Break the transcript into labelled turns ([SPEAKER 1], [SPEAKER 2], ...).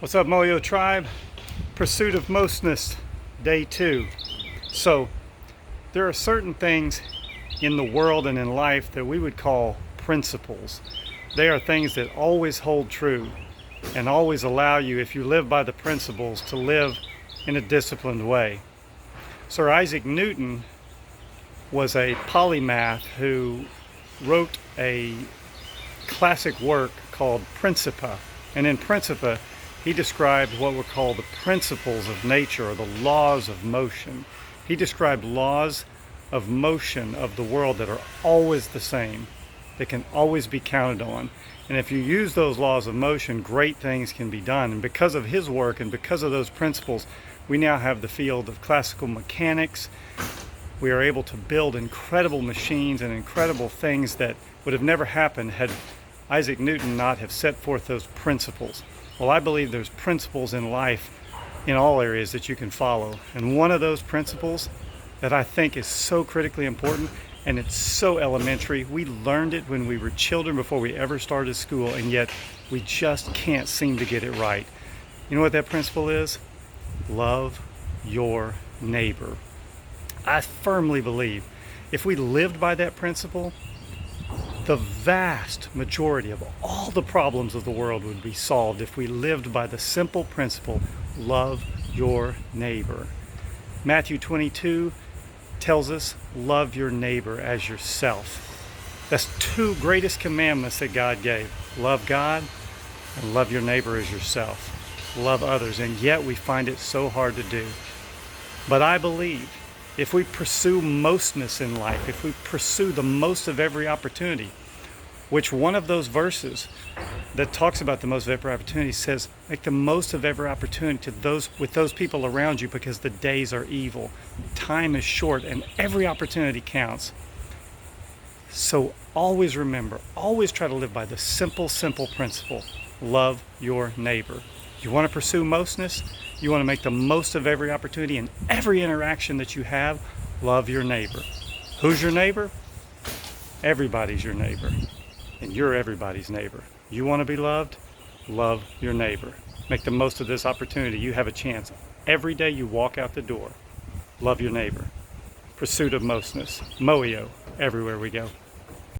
[SPEAKER 1] What's up, Moyo Tribe? Pursuit of Mostness, day 2. So, there are certain things in the world and in life that we would call principles. They are things that always hold true and always allow you, if you live by the principles, to live in a disciplined way. Sir Isaac Newton was a polymath who wrote a classic work called Principia. And in Principia, he described what were called the principles of nature, or the laws of motion. He described laws of motion of the world that are always the same, that can always be counted on. And if you use those laws of motion, great things can be done. And because of his work and because of those principles, we now have the field of classical mechanics. We are able to build incredible machines and incredible things that would have never happened had Isaac Newton not have set forth those principles. Well, I believe there's principles in life in all areas that you can follow. And one of those principles that I think is so critically important, and it's so elementary. We learned it when we were children before we ever started school, and yet we just can't seem to get it right. You know what that principle is? Love your neighbor. I firmly believe if we lived by that principle, the vast majority of all the problems of the world would be solved if we lived by the simple principle, love your neighbor. Matthew 22 tells us, love your neighbor as yourself. That's two greatest commandments that God gave. Love God and love your neighbor as yourself. Love others, and yet we find it so hard to do. But I believe if we pursue mostness in life, if we pursue the most of every opportunity, which one of those verses that talks about the most of every opportunity says, make the most of every opportunity with those people around you, because the days are evil. Time is short and every opportunity counts. So always remember, always try to live by the simple principle, love your neighbor. You want to pursue mostness? You want to make the most of every opportunity and every interaction that you have? Love your neighbor. Who's your neighbor? Everybody's your neighbor. And you're everybody's neighbor. You want to be loved? Love your neighbor. Make the most of this opportunity. You have a chance. Every day you walk out the door, love your neighbor. Pursuit of mostness. Moyo, everywhere we go.